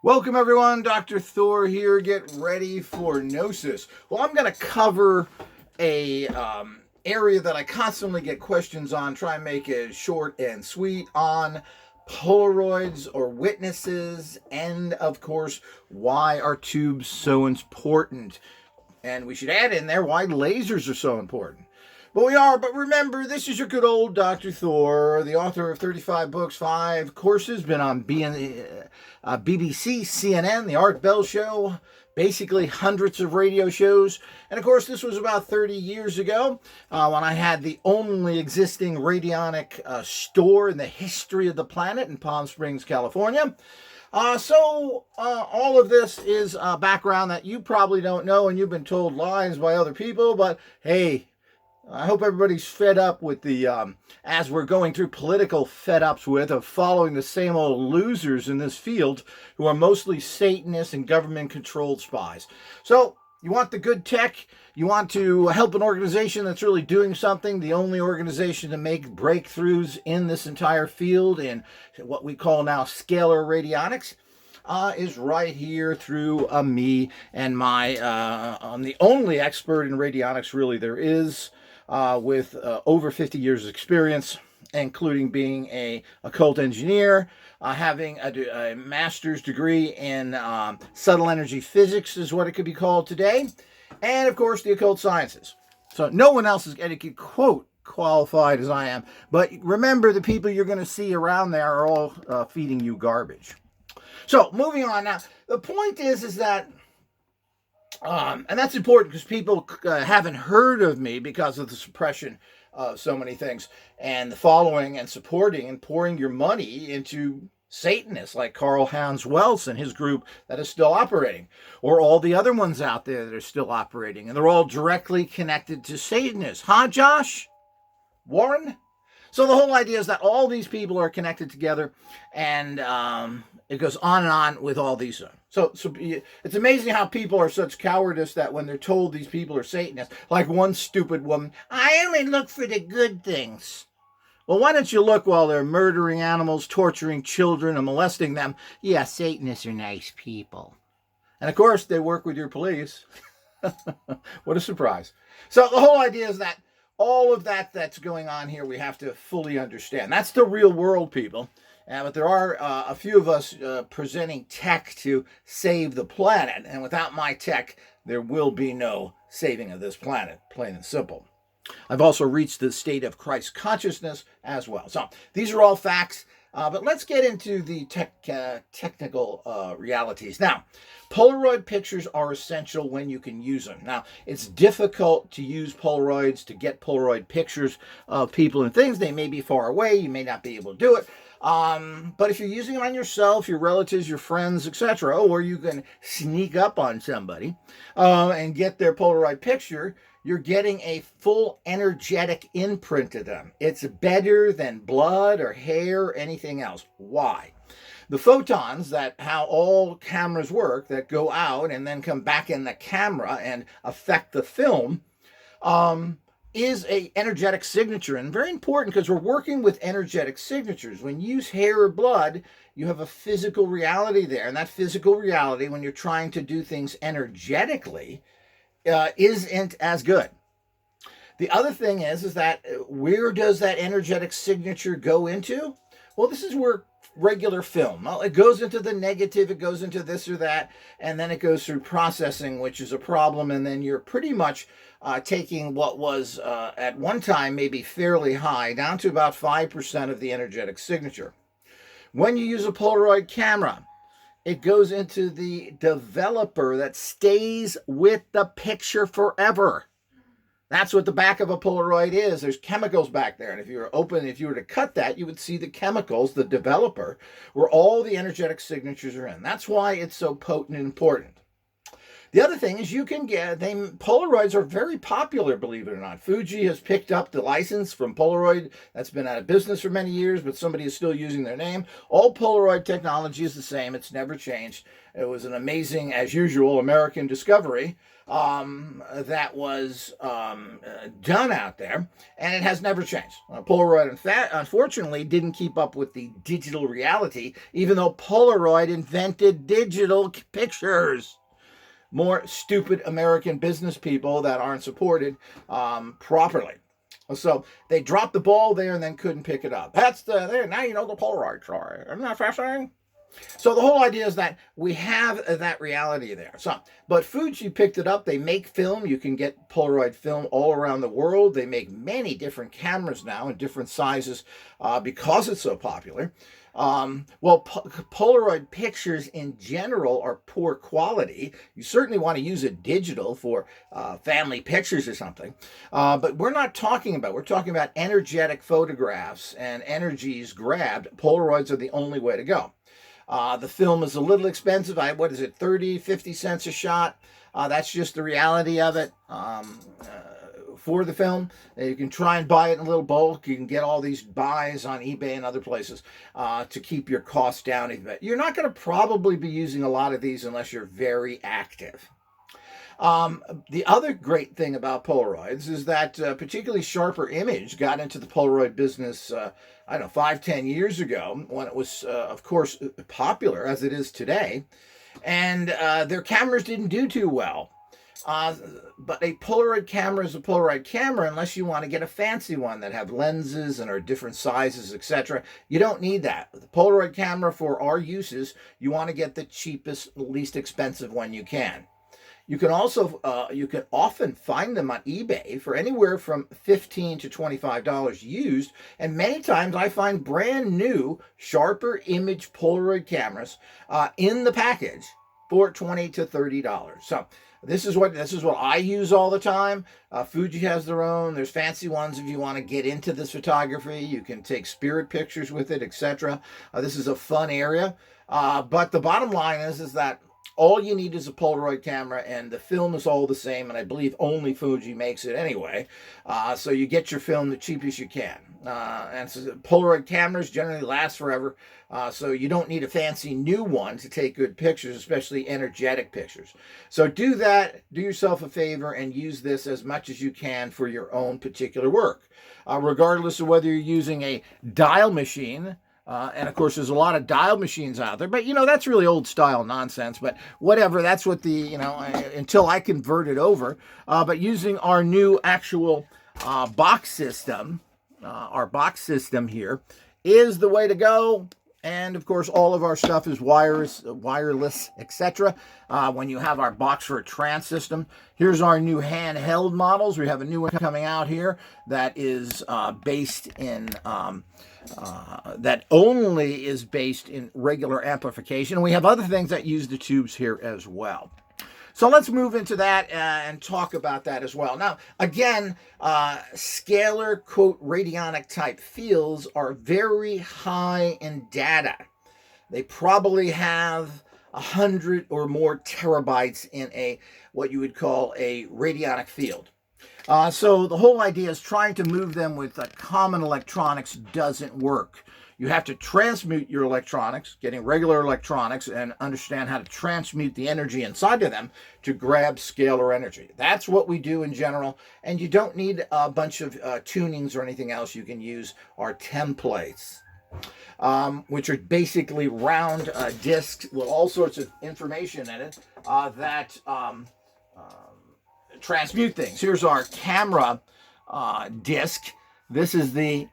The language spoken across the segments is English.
Welcome everyone, Dr. Thor here. Get ready for Gnosis. Well, I'm going to cover a area that I constantly get questions on, try and make it short and sweet, on Polaroids or witnesses, and of course, why are tubes so important? And we should add in there why lasers are so important. But remember, this is your good old Dr. Thor, the author of 35 books, 5 courses, been on BBC, CNN, The Art Bell Show, basically hundreds of radio shows. And of course, this was about 30 years ago when I had the only existing radionic store in the history of the planet in Palm Springs, California. All of this is background that you probably don't know, and you've been told lies by other people, but hey, I hope everybody's fed up with the, as we're going through political fed-ups with, of following the same old losers in this field who are mostly Satanists and government-controlled spies. So, you want the good tech, you want to help an organization that's really doing something, the only organization to make breakthroughs in this entire field in what we call now Scalar-Radionics, is right here through me and my, I'm the only expert in radionics really there is, with over 50 years of experience, including being a occult engineer, having a master's degree in subtle energy physics is what it could be called today, and of course the occult sciences. So no one else is getting, quote, qualified as I am, but remember the people you're going to see around there are all feeding you garbage. So moving on now, the point is that and that's important because people haven't heard of me because of the suppression of so many things and the following and supporting and pouring your money into Satanists like Carl Hans Wells and his group that is still operating, or all the other ones out there that are still operating, and they're all directly connected to Satanists. Huh, Josh? Warren? So the whole idea is that all these people are connected together, and it goes on and on with all these. So it's amazing how people are such cowardice that when they're told these people are Satanists, like one stupid woman, I only look for the good things. Well, why don't you look while they're murdering animals, torturing children, and molesting them? Yeah, Satanists are nice people. And of course, they work with your police. What a surprise. So the whole idea is that all of that's going on here, we have to fully understand. That's the real world, people. But there are a few of us presenting tech to save the planet. And without my tech, there will be no saving of this planet, plain and simple. I've also reached the state of Christ consciousness as well. So these are all facts. But let's get into the technical realities. Now, Polaroid pictures are essential when you can use them. Now, it's difficult to use Polaroids to get Polaroid pictures of people and things. They may be far away. You may not be able to do it. But if you're using them on yourself, your relatives, your friends, etc., or you can sneak up on somebody and get their Polaroid picture, you're getting a full energetic imprint of them. It's better than blood or hair or anything else. Why? The photons, that how all cameras work, that go out and then come back in the camera and affect the film, is a energetic signature, and very important because we're working with energetic signatures. When you use hair or blood, you have a physical reality there, and that physical reality, when you're trying to do things energetically, isn't as good. The other thing is that where does that energetic signature go into? Well, this is where regular film, well, it goes into the negative, it goes into this or that, and then it goes through processing, which is a problem, and then you're pretty much taking what was at one time maybe fairly high down to about 5% of the energetic signature. When you use a Polaroid camera, it goes into the developer that stays with the picture forever. That's what the back of a Polaroid is. There's chemicals back there. And if you were to cut that, you would see the chemicals, the developer, where all the energetic signatures are in. That's why it's so potent and important. The other thing is you can get, Polaroids are very popular, believe it or not. Fuji has picked up the license from Polaroid. That's been out of business for many years, but somebody is still using their name. All Polaroid technology is the same. It's never changed. It was an amazing, as usual, American discovery that was done out there, and it has never changed. Polaroid, in fact, unfortunately, didn't keep up with the digital reality, even though Polaroid invented digital pictures. More stupid American business people that aren't supported properly. So they dropped the ball there and then couldn't pick it up. That's there. Now you know the Polaroid story. Isn't that fascinating? So the whole idea is that we have that reality there. So, but Fuji picked it up. They make film. You can get Polaroid film all around the world. They make many different cameras now in different sizes because it's so popular. Polaroid pictures in general are poor quality. You certainly want to use a digital for family pictures or something. But we're talking about energetic photographs and energies grabbed. Polaroids are the only way to go. The film is a little expensive. What is it, 30, 50 cents a shot? That's just the reality of it. For the film, you can try and buy it in a little bulk. You can get all these buys on eBay and other places to keep your costs down a bit. You're not going to probably be using a lot of these unless you're very active. The other great thing about Polaroids is that particularly sharper image got into the Polaroid business, 5-10 years ago, when it was, of course, popular as it is today. And their cameras didn't do too well. But a Polaroid camera is a Polaroid camera unless you want to get a fancy one that have lenses and are different sizes, etc. You don't need that. The Polaroid camera, for our uses, you want to get the cheapest, least expensive one you can. You can also, you can often find them on eBay for anywhere from $15 to $25 used. And many times I find brand new, sharper image Polaroid cameras in the package for $20 to $30. So this is what I use all the time. Fuji has their own. There's fancy ones if you want to get into this photography. You can take spirit pictures with it, etc. This is a fun area. But the bottom line is that all you need is a Polaroid camera, and the film is all the same, and I believe only Fuji makes it anyway. So you get your film the cheapest you can. And so Polaroid cameras generally last forever, so you don't need a fancy new one to take good pictures, especially energetic pictures. So do that, do yourself a favor, and use this as much as you can for your own particular work. Regardless of whether you're using a dial machine, and of course, there's a lot of dial machines out there, but that's really old style nonsense. But whatever, that's what until I convert it over. But using our new actual box system, our box system here is the way to go. And of course, all of our stuff is wireless, etc. When you have our box for a trans system, here's our new handheld models. We have a new one coming out here that is based in. That only is based in regular amplification. We have other things that use the tubes here as well. So let's move into that and talk about that as well. Now, again, scalar, quote, radionic type fields are very high in data. They probably have 100 or more terabytes in what you would call a radionic field. So the whole idea is trying to move them with common electronics doesn't work. You have to transmute your electronics, getting regular electronics, and understand how to transmute the energy inside of them to grab scalar energy. That's what we do in general, and you don't need a bunch of tunings or anything else. You can use our templates, which are basically round discs with all sorts of information in it that transmute things. Here's our camera disc. This is the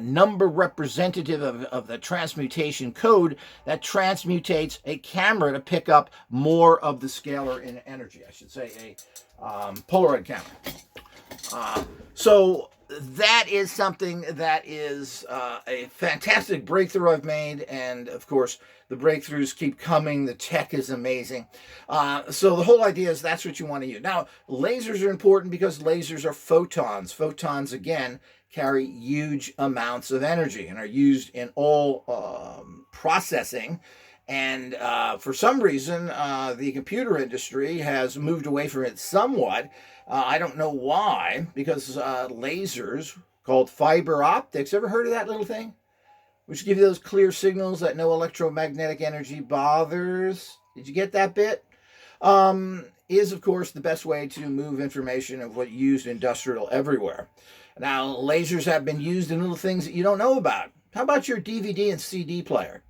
number representative of the transmutation code that transmutates a camera to pick up more of the scalar in energy. I should say a Polaroid camera. So that is something that is a fantastic breakthrough I've made, and of course the breakthroughs keep coming. The tech is amazing. So the whole idea is that's what you want to use. Now, lasers are important because lasers are photons. Photons, again, carry huge amounts of energy and are used in all processing And for some reason, the computer industry has moved away from it somewhat. I don't know why, because lasers called fiber optics, ever heard of that little thing? Which give you those clear signals that no electromagnetic energy bothers. Did you get that bit? Is of course the best way to move information of what used industrial everywhere. Now, lasers have been used in little things that you don't know about. How about your DVD and CD player?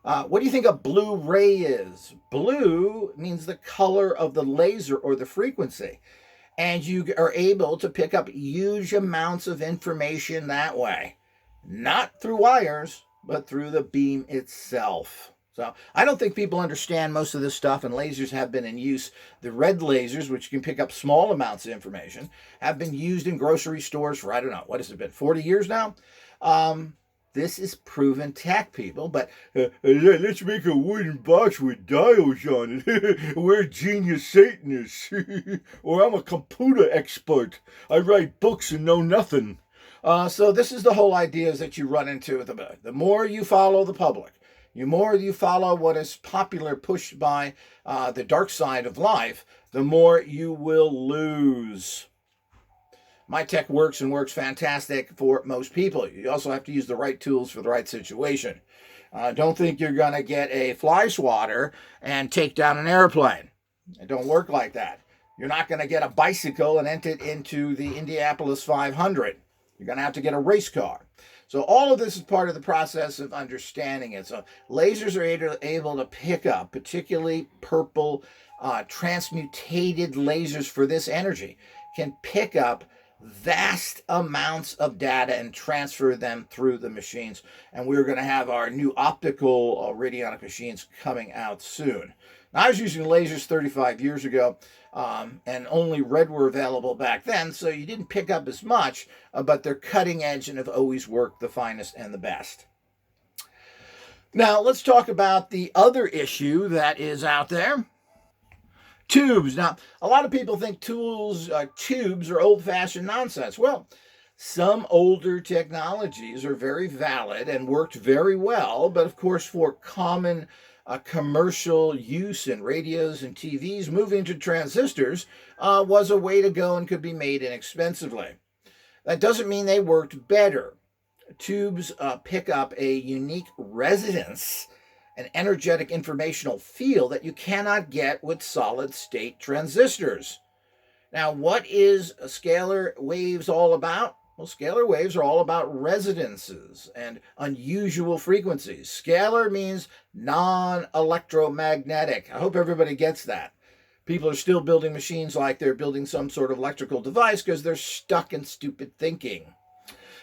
What do you think a Blu-ray is? Blue means the color of the laser or the frequency. And you are able to pick up huge amounts of information that way. Not through wires, but through the beam itself. So I don't think people understand most of this stuff, and lasers have been in use. The red lasers, which can pick up small amounts of information, have been used in grocery stores for, I don't know, what has it been, 40 years now? This is proven tech, people, but let's make a wooden box with dials on it. We're genius Satanists. Or I'm a computer expert. I write books and know nothing. So this is the whole idea is that you run into the more you follow the public, the more you follow what is popular pushed by the dark side of life, the more you will lose. My tech works and works fantastic for most people. You also have to use the right tools for the right situation. Don't think you're going to get a fly swatter and take down an airplane. It don't work like that. You're not going to get a bicycle and enter it into the Indianapolis 500. You're going to have to get a race car. So all of this is part of the process of understanding it. So lasers are able to pick up, particularly purple transmutated lasers for this energy, can pick up vast amounts of data and transfer them through the machines. And we're going to have our new optical radionic machines coming out soon. Now, I was using lasers 35 years ago, and only red were available back then, so you didn't pick up as much, but they're cutting edge and have always worked the finest and the best. Now, let's talk about the other issue that is out there. Tubes. Now, a lot of people think tubes are old-fashioned nonsense. Well, some older technologies are very valid and worked very well, but of course for common commercial use in radios and TVs, moving to transistors was a way to go and could be made inexpensively. That doesn't mean they worked better. Tubes pick up a unique resonance, an energetic informational field that you cannot get with solid-state transistors. Now, what is scalar waves all about? Well, scalar waves are all about resonances and unusual frequencies. Scalar means non-electromagnetic. I hope everybody gets that. People are still building machines like they're building some sort of electrical device because they're stuck in stupid thinking.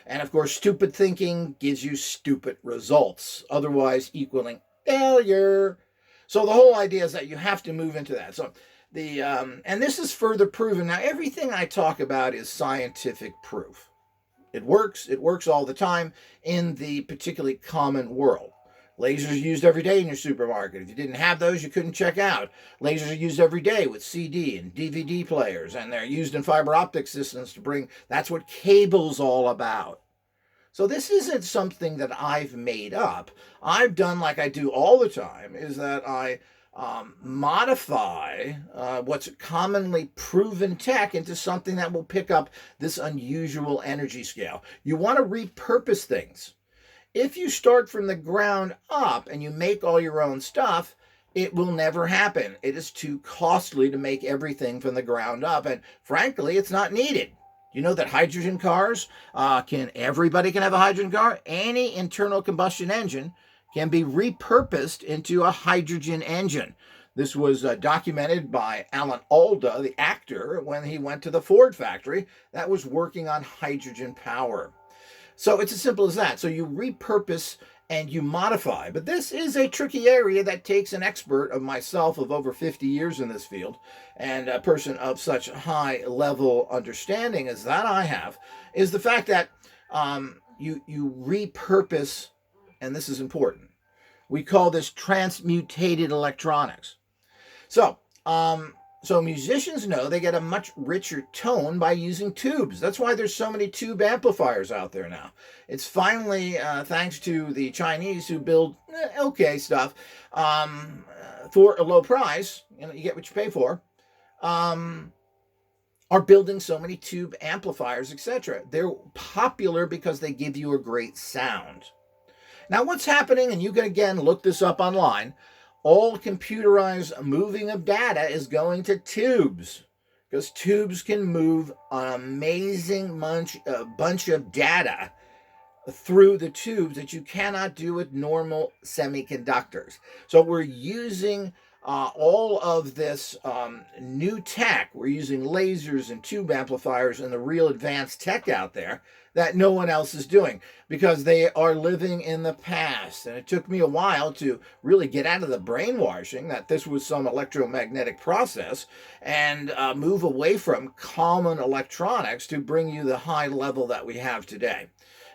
And of course, stupid thinking gives you stupid results, otherwise equaling failure. So the whole idea is that you have to move into that. So and this is further proven. Now, everything I talk about is scientific proof. It works all the time in the particularly common world. Lasers are used every day in your supermarket. If you didn't have those, you couldn't check out. Lasers are used every day with CD and DVD players, and they're used in fiber optic systems to bring, that's what cable's all about. So this isn't something that I've made up. I've done like I do all the time, is that I modify what's commonly proven tech into something that will pick up this unusual energy scale. You want to repurpose things. If you start from the ground up and you make all your own stuff, it will never happen. It is too costly to make everything from the ground up, and frankly, it's not needed. You know that hydrogen cars, everybody can have a hydrogen car? Any internal combustion engine can be repurposed into a hydrogen engine. This was documented by Alan Alda, the actor, when he went to the Ford factory that was working on hydrogen power. So it's as simple as that. So you repurpose and you modify. But this is a tricky area that takes an expert of myself of over 50 years in this field, and a person of such high level understanding as that I have, is the fact that you repurpose, and this is important. We call this transmutated electronics. So So musicians know they get a much richer tone by using tubes. That's why there's so many tube amplifiers out there now. It's finally thanks to the Chinese who build okay stuff for a low price. You get what you pay for. Are building so many tube amplifiers, etc. They're popular because they give you a great sound. Now, what's happening, and you can again look this up online, all computerized moving of data is going to tubes because tubes can move an amazing bunch of data through the tubes that you cannot do with normal semiconductors. So we're using all of this new tech. We're using lasers and tube amplifiers and the real advanced tech out there that no one else is doing because they are living in the past. And it took me a while to really get out of the brainwashing that this was some electromagnetic process and move away from common electronics to bring you the high level that we have today.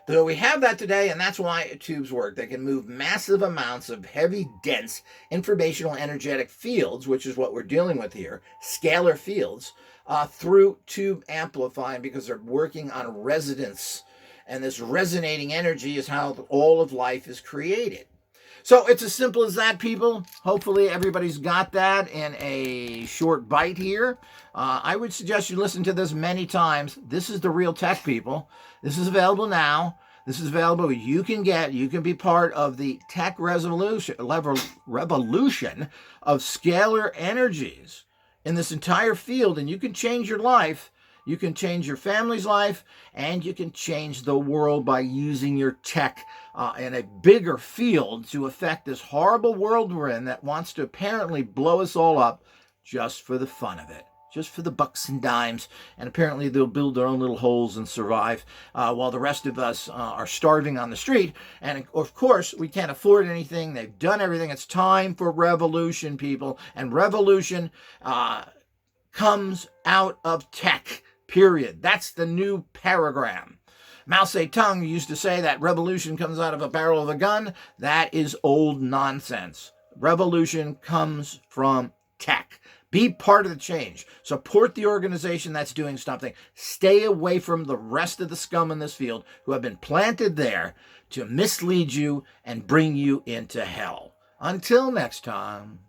So we have that today, and that's why tubes work. They can move massive amounts of heavy, dense, informational energetic fields, which is what we're dealing with here, scalar fields, through tube amplifying because they're working on resonance. And this resonating energy is how all of life is created. So it's as simple as that, people. Hopefully everybody's got that in a short bite here. I would suggest you listen to this many times. This is the real tech, people. This is available now. This is available. You can be part of the tech revolution of scalar energies in this entire field, and you can change your life. You can change your family's life, and you can change the world by using your tech in a bigger field to affect this horrible world we're in that wants to apparently blow us all up just for the fun of it, just for the bucks and dimes. And apparently they'll build their own little holes and survive while the rest of us are starving on the street. And of course, we can't afford anything. They've done everything. It's time for revolution, people. And revolution comes out of tech. Period. That's the new paradigm. Mao Zedong used to say that revolution comes out of a barrel of a gun. That is old nonsense. Revolution comes from tech. Be part of the change. Support the organization that's doing something. Stay away from the rest of the scum in this field who have been planted there to mislead you and bring you into hell. Until next time.